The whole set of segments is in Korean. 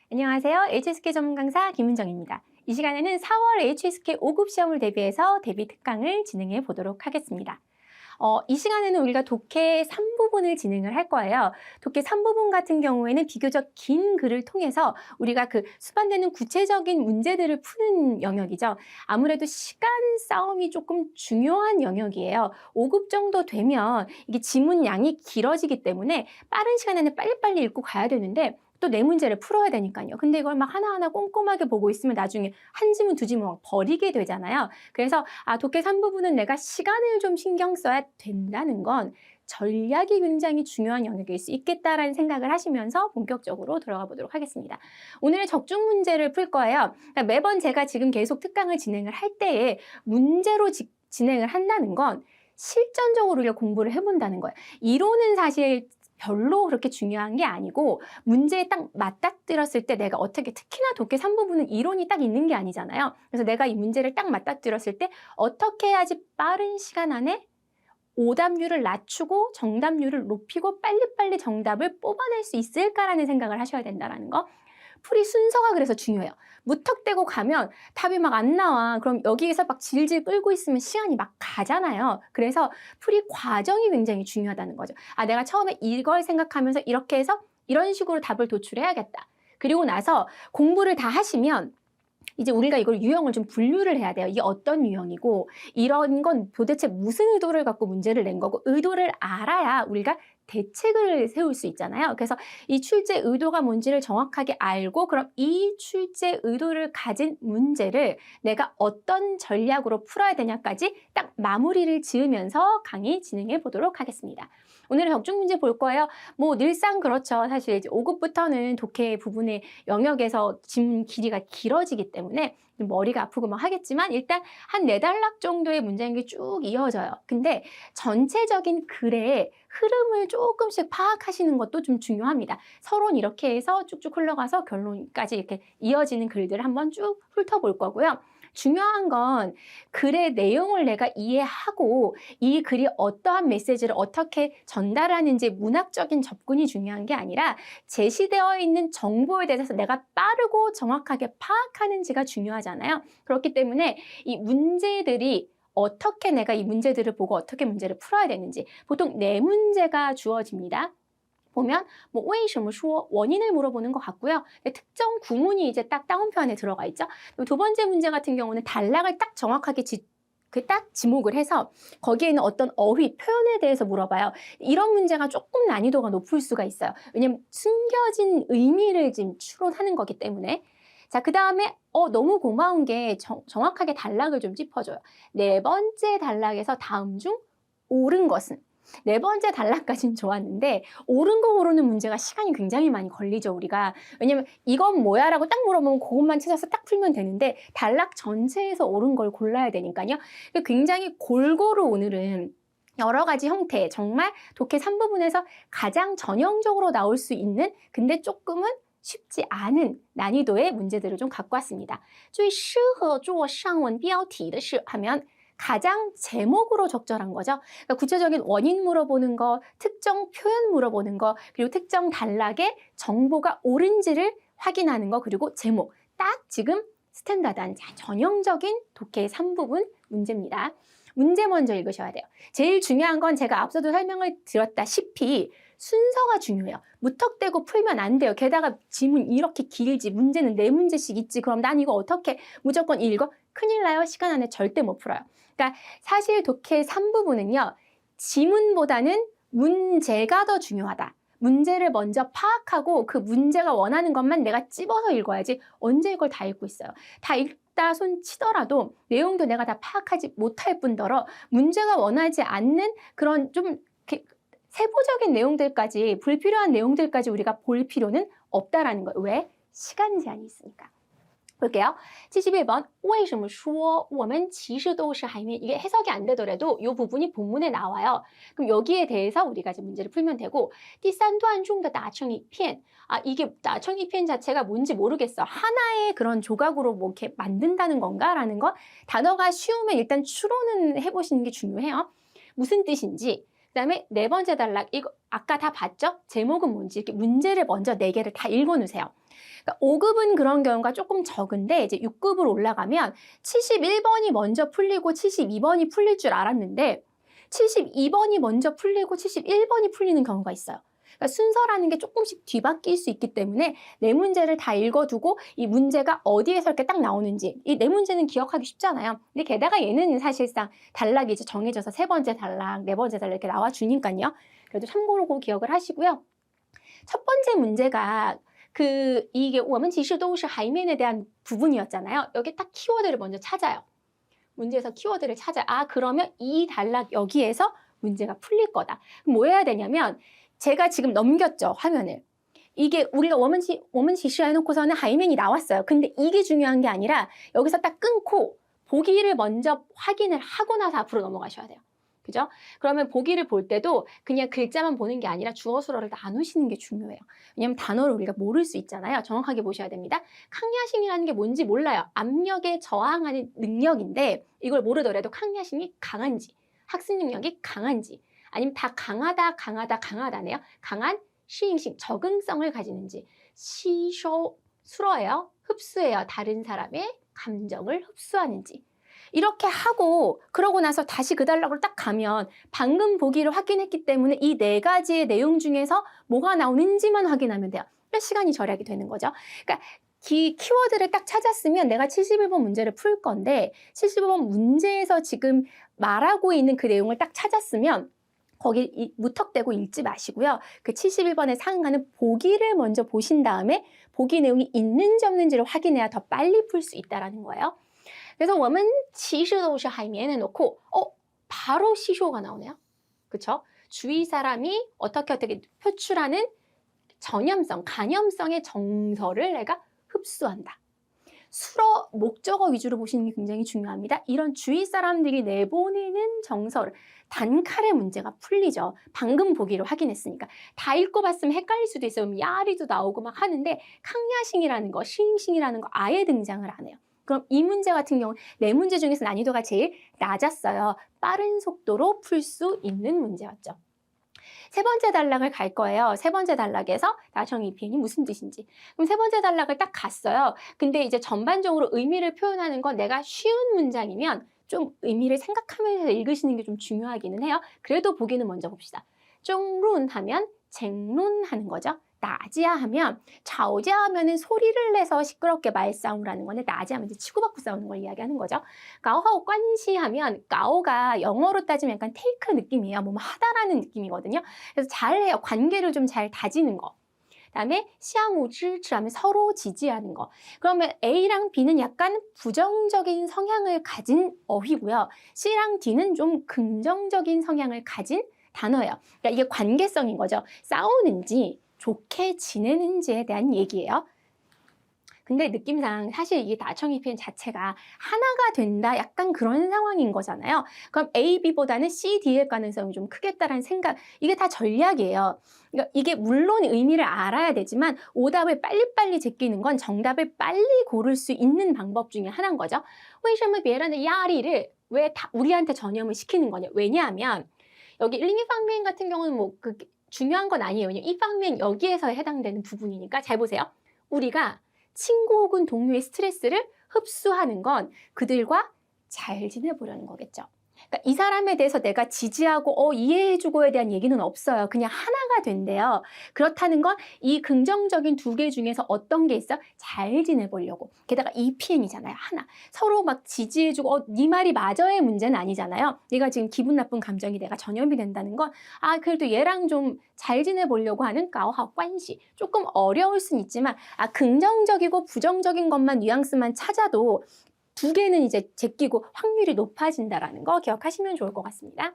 안녕하세요. HSK 전문 강사 김은정입니다. 이 시간에는 4월 HSK 5급 시험을 대비해서 대비 특강을 진행해 보도록 하겠습니다. 이 시간에는 우리가 독해 3부분을 진행을 할 거예요. 독해 3부분 같은 경우에는 비교적 긴 글을 통해서 우리가 그 수반되는 구체적인 문제들을 푸는 영역이죠. 아무래도 시간 싸움이 조금 중요한 영역이에요. 5급 정도 되면 이게 지문 양이 길어지기 때문에 빠른 시간 안에 빨리빨리 읽고 가야 되는데 또 내 문제를 풀어야 되니까요. 근데 이걸 막 하나하나 꼼꼼하게 보고 있으면 나중에 한 지문 두 지문 막 버리게 되잖아요. 그래서 독해 3부분은 내가 시간을 좀 신경 써야 된다는 건 전략이 굉장히 중요한 영역일 수 있겠다라는 생각을 하시면서 본격적으로 들어가 보도록 하겠습니다. 오늘의 적중 문제를 풀 거예요. 그러니까 매번 제가 지금 계속 특강을 진행을 할 때에 문제로 진행을 한다는 건 실전적으로 우리가 공부를 해본다는 거예요. 이론은 사실 별로 그렇게 중요한 게 아니고 문제에 딱 맞닥뜨렸을 때 내가 어떻게, 특히나 독해 3부분은 이론이 딱 있는 게 아니잖아요. 그래서 내가 이 문제를 딱 맞닥뜨렸을 때 어떻게 해야지 빠른 시간 안에 오답률을 낮추고 정답률을 높이고 빨리빨리 정답을 뽑아낼 수 있을까라는 생각을 하셔야 된다는 거. 풀이 순서가 그래서 중요해요. 무턱대고 가면 답이 막 안 나와. 그럼 여기에서 막 질질 끌고 있으면 시간이 막 가잖아요. 그래서 풀이 과정이 굉장히 중요하다는 거죠. 내가 처음에 이걸 생각하면서 이렇게 해서 이런 식으로 답을 도출해야겠다. 그리고 나서 공부를 다 하시면 이제 우리가 이걸 유형을 좀 분류를 해야 돼요. 이게 어떤 유형이고 이런 건 도대체 무슨 의도를 갖고 문제를 낸 거고, 의도를 알아야 우리가 대책을 세울 수 있잖아요. 그래서 이 출제 의도가 뭔지를 정확하게 알고, 그럼 이 출제 의도를 가진 문제를 내가 어떤 전략으로 풀어야 되냐까지 딱 마무리를 지으면서 강의 진행해 보도록 하겠습니다. 오늘은 적중 문제 볼 거예요. 뭐 늘상 그렇죠. 사실 이제 5급부터는 독해 부분의 영역에서 지문 길이가 길어지기 때문에 머리가 아프고 막 하겠지만 일단 한 4단락 정도의 문장이 쭉 이어져요. 근데 전체적인 글의 흐름을 조금씩 파악하시는 것도 좀 중요합니다. 서론 이렇게 해서 쭉쭉 흘러가서 결론까지 이렇게 이어지는 글들을 한번 쭉 훑어볼 거고요. 중요한 건 글의 내용을 내가 이해하고 이 글이 어떠한 메시지를 어떻게 전달하는지 문학적인 접근이 중요한 게 아니라 제시되어 있는 정보에 대해서 내가 빠르고 정확하게 파악하는지가 중요하잖아요. 그렇기 때문에 이 문제들이 어떻게 내가 이 문제들을 보고 어떻게 문제를 풀어야 되는지, 보통 4문제가 주어집니다. 보면 뭐 왜什么说 원인을 물어보는 것 같고요. 특정 구문이 이제 딱 따옴표 안에 들어가 있죠. 두 번째 문제 같은 경우는 단락을 딱 정확하게 딱 지목을 해서 거기에 있는 어떤 어휘, 표현에 대해서 물어봐요. 이런 문제가 조금 난이도가 높을 수가 있어요. 왜냐면 숨겨진 의미를 지금 추론하는 거기 때문에. 자, 그 다음에 너무 고마운 게 정확하게 단락을 좀 짚어줘요. 4번째 단락에서 다음 중 옳은 것은. 4번째 단락까지는 좋았는데 옳은 거 고르는 문제가 시간이 굉장히 많이 걸리죠, 우리가. 왜냐면 이건 뭐야? 라고 딱 물어보면 그것만 찾아서 딱 풀면 되는데 단락 전체에서 옳은 걸 골라야 되니까요. 굉장히 골고루 오늘은 여러 가지 형태, 정말 독해 3부분에서 가장 전형적으로 나올 수 있는, 근데 조금은 쉽지 않은 난이도의 문제들을 좀 갖고 왔습니다. 最适合做上文标题的是 하면 가장 제목으로 적절한 거죠. 그러니까 구체적인 원인 물어보는 거, 특정 표현 물어보는 거, 그리고 특정 단락의 정보가 옳은지를 확인하는 거, 그리고 제목. 딱 지금 스탠다드한 전형적인 독해 3부분 문제입니다. 문제 먼저 읽으셔야 돼요. 제일 중요한 건 제가 앞서도 설명을 드렸다시피 순서가 중요해요. 무턱대고 풀면 안 돼요. 게다가 지문 이렇게 길지, 문제는 4문제씩 있지, 그럼 난 이거 어떻게 무조건 읽어? 큰일 나요. 시간 안에 절대 못 풀어요. 그러니까 사실 독해 3부분은요. 지문보다는 문제가 더 중요하다. 문제를 먼저 파악하고 그 문제가 원하는 것만 내가 찝어서 읽어야지 언제 이걸 다 읽고 있어요. 다 읽다 손 치더라도 내용도 내가 다 파악하지 못할 뿐더러 문제가 원하지 않는 그런 좀 세부적인 내용들까지, 불필요한 내용들까지 우리가 볼 필요는 없다라는 거예요. 왜? 시간 제한이 있으니까. 볼게요. 71번 为什么说我们其实都是海绵. 이게 해석이 안 되더라도 이 부분이 본문에 나와요. 그럼 여기에 대해서 우리가 이제 문제를 풀면 되고, 第三段中的打成一片. 이게 打成一片 자체가 뭔지 모르겠어. 하나의 그런 조각으로 뭐 이렇게 만든다는 건가라는 거. 단어가 쉬우면 일단 추론은 해보시는 게 중요해요. 무슨 뜻인지. 그 다음에 4번째 단락, 이거 아까 다 봤죠? 제목은 뭔지 이렇게 문제를 먼저 4개를 다 읽어놓으세요. 그러니까 5급은 그런 경우가 조금 적은데 이제 6급으로 올라가면 71번이 먼저 풀리고 72번이 풀릴 줄 알았는데 72번이 먼저 풀리고 71번이 풀리는 경우가 있어요. 그러니까 순서라는 게 조금씩 뒤바뀔 수 있기 때문에 네 문제를 다 읽어두고 이 문제가 어디에서 이렇게 딱 나오는지 이 네 문제는 기억하기 쉽잖아요. 근데 게다가 얘는 사실상 단락이 이제 정해져서 세 번째 단락, 네 번째 단락 이렇게 나와주니까요. 그래도 참고로 그 기억을 하시고요. 첫 번째 문제가 이게 我们其实都是 海绵에 대한 부분이었잖아요. 여기 딱 키워드를 먼저 찾아요. 문제에서 키워드를 찾아요. 아, 그러면 이 단락 여기에서 문제가 풀릴 거다. 그럼 뭐 해야 되냐면 제가 지금 넘겼죠, 화면을. 이게 우리가 我们其实 해놓고서는 海绵이 나왔어요. 근데 이게 중요한 게 아니라 여기서 딱 끊고 보기를 먼저 확인을 하고 나서 앞으로 넘어가셔야 돼요. 그죠? 그러면 보기를 볼 때도 그냥 글자만 보는 게 아니라 주어 수어를 나누시는 게 중요해요. 왜냐하면 단어를 우리가 모를 수 있잖아요. 정확하게 보셔야 됩니다. 강야싱이라는 게 뭔지 몰라요. 압력에 저항하는 능력인데 이걸 모르더라도 강야싱이 강한지, 학습 능력이 강한지, 아니면 다 강하다네요. 강한 시잉싱, 적응성을 가지는지, 시쇼, 술어예요. 흡수해요. 다른 사람의 감정을 흡수하는지. 이렇게 하고 그러고 나서 다시 그 단락으로 딱 가면 방금 보기를 확인했기 때문에 이 네 가지의 내용 중에서 뭐가 나오는지만 확인하면 돼요. 시간이 절약이 되는 거죠. 그러니까 키워드를 딱 찾았으면 내가 71번 문제를 풀 건데 71번 문제에서 지금 말하고 있는 그 내용을 딱 찾았으면 거기 무턱대고 읽지 마시고요. 그 71번에 상응하는 보기를 먼저 보신 다음에 보기 내용이 있는지 없는지를 확인해야 더 빨리 풀 수 있다는 거예요. 그래서 我们其实都是 海绵에 놓고 바로 시쇼가 나오네요. 그렇죠? 주위 사람이 어떻게 표출하는 전염성, 간염성의 정서를 내가 흡수한다. 수어, 목적어 위주로 보시는 게 굉장히 중요합니다. 이런 주위 사람들이 내보내는 정서를 단칼에 문제가 풀리죠. 방금 보기를 확인했으니까. 다 읽어봤으면 헷갈릴 수도 있어요. 야리도 나오고 막 하는데 강야싱이라는 거, 시잉싱이라는 거 아예 등장을 안 해요. 그럼 이 문제 같은 경우 네 문제 중에서 난이도가 제일 낮았어요. 빠른 속도로 풀 수 있는 문제였죠. 세 번째 단락을 갈 거예요. 세 번째 단락에서 나청이 표현이 무슨 뜻인지. 그럼 세 번째 단락을 딱 갔어요. 근데 이제 전반적으로 의미를 표현하는 건 내가 쉬운 문장이면 좀 의미를 생각하면서 읽으시는 게 좀 중요하기는 해요. 그래도 보기는 먼저 봅시다. 쫑룬 하면 쟁론하는 거죠. 나지야 하면 자오지야 하면은 소리를 내서 시끄럽게 말싸움을 하는 건데 나지야 하면 이제 치고받고 싸우는 걸 이야기하는 거죠. 가오하고 관시 하면 가오가 영어로 따지면 약간 테이크 느낌이에요. 뭐 하다라는 느낌이거든요. 그래서 잘해요. 관계를 좀 잘 다지는 거. 그다음에 시앙우즈츠 하면 서로 지지하는 거. 그러면 A랑 B는 약간 부정적인 성향을 가진 어휘고요. C랑 D는 좀 긍정적인 성향을 가진 단어예요. 그러니까 이게 관계성인 거죠. 싸우는지 좋게 지내는지에 대한 얘기예요. 근데 느낌상 사실 이게 나청이 표현 자체가 하나가 된다 약간 그런 상황인 거잖아요. 그럼 A, B보다는 C, D일 가능성이 좀 크겠다라는 생각. 이게 다 전략이에요. 그러니까 이게 물론 의미를 알아야 되지만 오답을 빨리빨리 제끼는 건 정답을 빨리 고를 수 있는 방법 중에 하나인 거죠. 为什么别人的压力를 왜 다 우리한테 전염을 시키는 거냐. 왜냐하면 여기 1,2方面 같은 경우는 뭐 중요한 건 아니에요. 왜냐면 이 방면 여기에서 해당되는 부분이니까. 잘 보세요. 우리가 친구 혹은 동료의 스트레스를 흡수하는 건 그들과 잘 지내보려는 거겠죠. 그러니까 이 사람에 대해서 내가 지지하고 이해해주고에 대한 얘기는 없어요. 그냥 하나가 된대요. 그렇다는 건 이 긍정적인 두 개 중에서 어떤 게 있어? 잘 지내보려고. 게다가 EPN이잖아요. 하나. 서로 막 지지해주고 네 말이 맞아의 문제는 아니잖아요. 네가 지금 기분 나쁜 감정이 내가 전염이 된다는 건 그래도 얘랑 좀 잘 지내보려고 하는 가오하오 관시. 조금 어려울 순 있지만 긍정적이고 부정적인 것만 뉘앙스만 찾아도 두 개는 이제 제끼고 확률이 높아진다는 거 기억하시면 좋을 것 같습니다.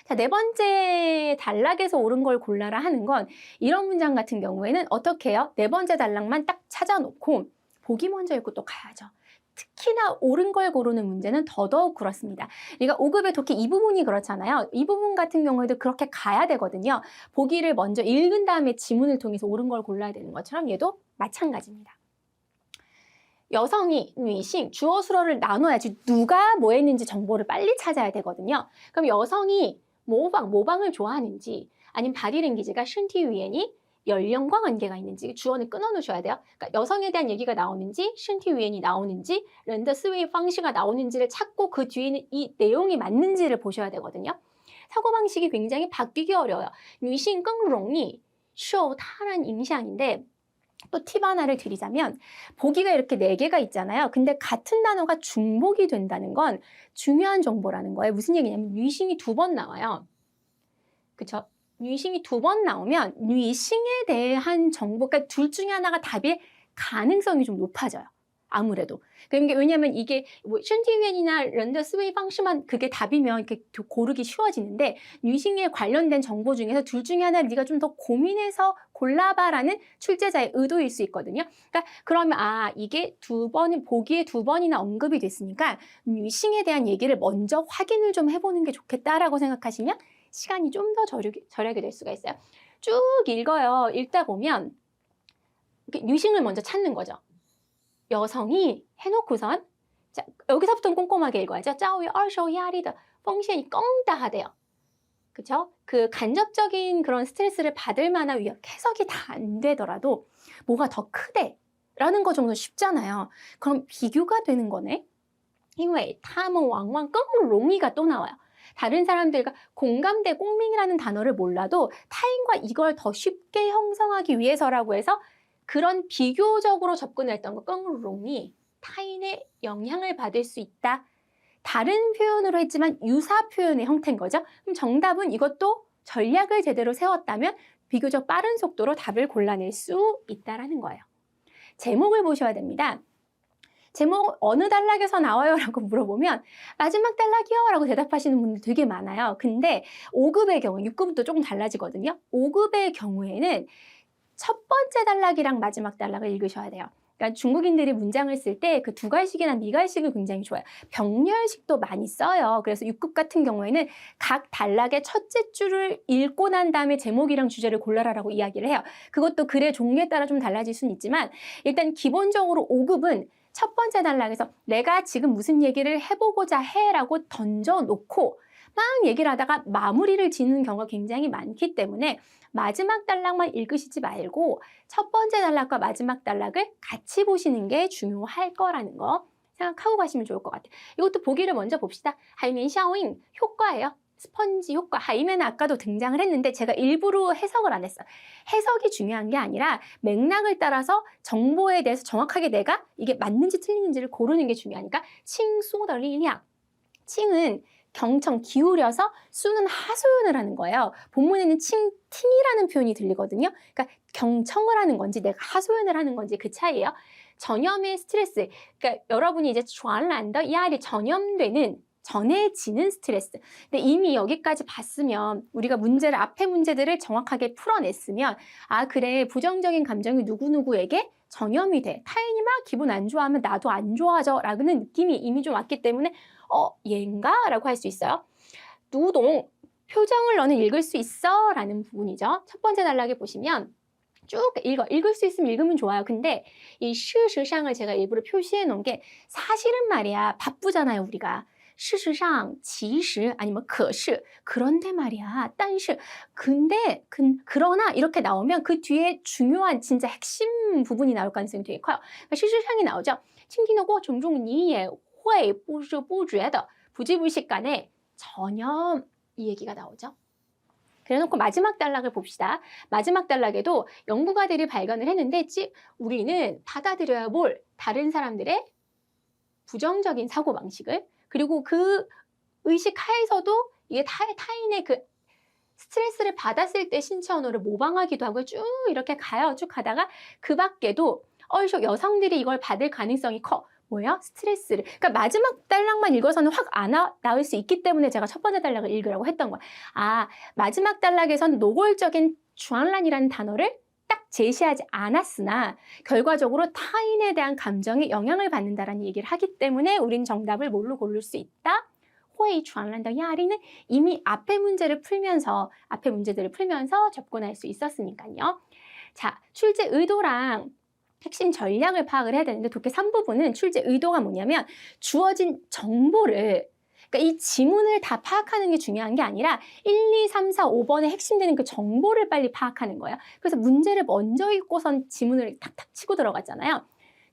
자, 네 번째 단락에서 옳은 걸 골라라 하는 건 이런 문장 같은 경우에는 어떻게 해요? 네 번째 단락만 딱 찾아놓고 보기 먼저 읽고 또 가야죠. 특히나 옳은 걸 고르는 문제는 더더욱 그렇습니다. 그러니까 5급의 독해 이 부분이 그렇잖아요. 이 부분 같은 경우에도 그렇게 가야 되거든요. 보기를 먼저 읽은 다음에 지문을 통해서 옳은 걸 골라야 되는 것처럼 얘도 마찬가지입니다. 여성이, 女性, 주어 수어를 나눠야지 누가 뭐 했는지 정보를 빨리 찾아야 되거든요. 그럼 여성이 모방을 좋아하는지 아니면 바디랭귀지가 身体语言이 연령과 관계가 있는지 주어는 끊어놓으셔야 돼요. 그러니까 여성에 대한 얘기가 나오는지, 신티위엔이 나오는지, 런더 스웨이 방식가 나오는지를 찾고 그 뒤에는 이 내용이 맞는지를 보셔야 되거든요. 사고방식이 굉장히 바뀌기 어려워요. 女性更容易受他人影响인데 또 팁 하나를 드리자면 보기가 이렇게 4개가 있잖아요. 근데 같은 단어가 중복이 된다는 건 중요한 정보라는 거예요. 무슨 얘기냐면 女性이 2번 나와요. 그쵸? 女性이 2번 나오면 女性에 대한 정보, 그러니까 둘 중에 하나가 답일 가능성이 좀 높아져요. 아무래도. 그러니까 왜냐하면 이게 뭐 션티위엔이나 런더 스웨이 방식만 그게 답이면 이렇게 고르기 쉬워지는데 女性에 관련된 정보 중에서 둘 중에 하나를 네가 좀 더 고민해서 골라봐라는 출제자의 의도일 수 있거든요. 그러니까 그러면 이게 2번이 보기에 2번이나 언급이 됐으니까 女性에 대한 얘기를 먼저 확인을 좀 해보는 게 좋겠다라고 생각하시면 시간이 좀 더 절약이 될 수가 있어요. 쭉 읽어요. 읽다 보면 女性을 먼저 찾는 거죠. 여성이 해놓고선 자, 여기서부터는 꼼꼼하게 읽어야죠. 教育二手压力的风险更大돼요. 그쵸? 그 간접적인 그런 스트레스를 받을 만한 위험, 해석이 다 안 되더라도 뭐가 더 크대 라는 거 정도 쉽잖아요. 그럼 비교가 되는 거네. 因为他们往往更容易가 또 나와요. 다른 사람들과 공감대, 공밍이라는 단어를 몰라도 타인과 이걸 더 쉽게 형성하기 위해서라고 해서 그런 비교적으로 접근했던 거, 更容易 타인의 영향을 받을 수 있다. 다른 표현으로 했지만 유사 표현의 형태인 거죠. 그럼 정답은 이것도 전략을 제대로 세웠다면 비교적 빠른 속도로 답을 골라낼 수 있다라는 거예요. 제목을 보셔야 됩니다. 제목 어느 단락에서 나와요? 라고 물어보면 마지막 단락이요? 라고 대답하시는 분들 되게 많아요. 근데 5급의 경우, 6급부터 조금 달라지거든요. 5급의 경우에는 첫 번째 단락이랑 마지막 단락을 읽으셔야 돼요. 그러니까 중국인들이 문장을 쓸 때 그 두갈식이나 미갈식을 굉장히 좋아해요. 병렬식도 많이 써요. 그래서 6급 같은 경우에는 각 단락의 첫째 줄을 읽고 난 다음에 제목이랑 주제를 골라라라고 이야기를 해요. 그것도 글의 종류에 따라 좀 달라질 수는 있지만 일단 기본적으로 5급은 첫 번째 단락에서 내가 지금 무슨 얘기를 해보고자 해라고 던져놓고 막 얘기를 하다가 마무리를 짓는 경우가 굉장히 많기 때문에 마지막 단락만 읽으시지 말고 첫 번째 단락과 마지막 단락을 같이 보시는 게 중요할 거라는 거 생각하고 가시면 좋을 것 같아요. 이것도 보기를 먼저 봅시다. 하이면 샤오잉 효과예요. 스펀지 효과. 하이면은 아까도 등장을 했는데 제가 일부러 해석을 안 했어요. 해석이 중요한 게 아니라 맥락을 따라서 정보에 대해서 정확하게 내가 이게 맞는지 틀리는지를 고르는 게 중요하니까 칭수더 리량. 칭은 경청, 기울여서 수는 하소연을 하는 거예요. 본문에는 팅이라는 표현이 들리거든요. 그러니까 경청을 하는 건지 내가 하소연을 하는 건지 그 차이예요. 전염의 스트레스, 그러니까 여러분이 이제传染的压力 전염되는 전해지는 스트레스. 근데 이미 여기까지 봤으면 우리가 문제를 앞에 문제들을 정확하게 풀어냈으면 그래 부정적인 감정이 누구누구에게 전염이 돼. 타인이 막 기분 안 좋아하면 나도 안 좋아져 라는 느낌이 이미 좀 왔기 때문에 얘인가? 라고 할 수 있어요. 누동, 표정을 너는 읽을 수 있어? 라는 부분이죠. 첫 번째 단락에 보시면 쭉 읽을 수 있으면 읽으면 좋아요. 근데 이事实上을 제가 일부러 표시해 놓은 게 사실은 말이야 바쁘잖아요 우리가. 事实上其实아니면 可是 그런데 말이야 但是 근데 그러나 이렇게 나오면 그 뒤에 중요한 진짜 핵심 부분이 나올 가능성이 되게 커요. 그러니까 事实上이 나오죠. 倾听的过程中你也会不知不觉的 부지불식간에 전염 이 얘기가 나오죠. 그래놓고 마지막 단락을 봅시다. 마지막 단락에도 연구가들이 발견을 했는데 우리는 받아들여야 뭘 다른 사람들의 부정적인 사고방식을 그리고 그 의식 하에서도 이게 타인의 그 스트레스를 받았을 때 신체 언어를 모방하기도 하고 쭉 이렇게 가요. 쭉 가다가 그 밖에도 여성들이 이걸 받을 가능성이 커. 뭐야? 스트레스를. 그러니까 마지막 단락만 읽어서는 확 안 나올 수 있기 때문에 제가 첫 번째 단락을 읽으라고 했던 거야. 마지막 단락에선 노골적인 주안란이라는 단어를 딱 제시하지 않았으나 결과적으로 타인에 대한 감정에 영향을 받는다라는 얘기를 하기 때문에 우린 정답을 뭘로 고를 수 있다? 호의 주안란의 야리는 이미 앞에 문제들을 풀면서 접근할 수 있었으니까요. 자, 출제 의도랑 핵심 전략을 파악을 해야 되는데 독해 3부분은 출제 의도가 뭐냐면 주어진 정보를 그러니까 이 지문을 다 파악하는 게 중요한 게 아니라 1, 2, 3, 4, 5번에 핵심되는 그 정보를 빨리 파악하는 거예요. 그래서 문제를 먼저 읽고선 지문을 탁탁 치고 들어갔잖아요.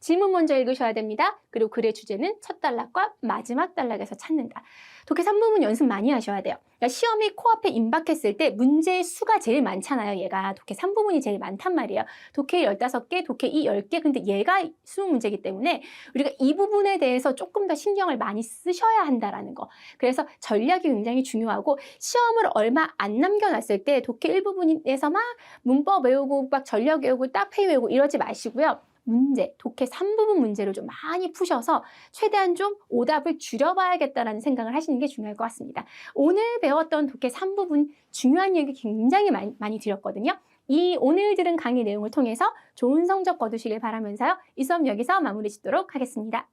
지문 먼저 읽으셔야 됩니다. 그리고 글의 주제는 첫 단락과 마지막 단락에서 찾는다. 독해 3부분 연습 많이 하셔야 돼요. 그러니까 시험이 코앞에 임박했을 때 문제의 수가 제일 많잖아요. 얘가 독해 3부분이 제일 많단 말이에요. 독해 15개, 독해 10개. 근데 얘가 20문제이기 때문에 우리가 이 부분에 대해서 조금 더 신경을 많이 쓰셔야 한다라는 거. 그래서 전략이 굉장히 중요하고 시험을 얼마 안 남겨놨을 때 독해 1부분에서 막 문법 외우고 막 전략 외우고 따페이 외우고 이러지 마시고요. 문제, 독해 3부분 문제를 좀 많이 푸셔서 최대한 좀 오답을 줄여봐야겠다라는 생각을 하시는 게 중요할 것 같습니다. 오늘 배웠던 독해 3부분 중요한 얘기 굉장히 많이 드렸거든요. 이 오늘 들은 강의 내용을 통해서 좋은 성적 거두시길 바라면서요. 이 수업 여기서 마무리 짓도록 하겠습니다.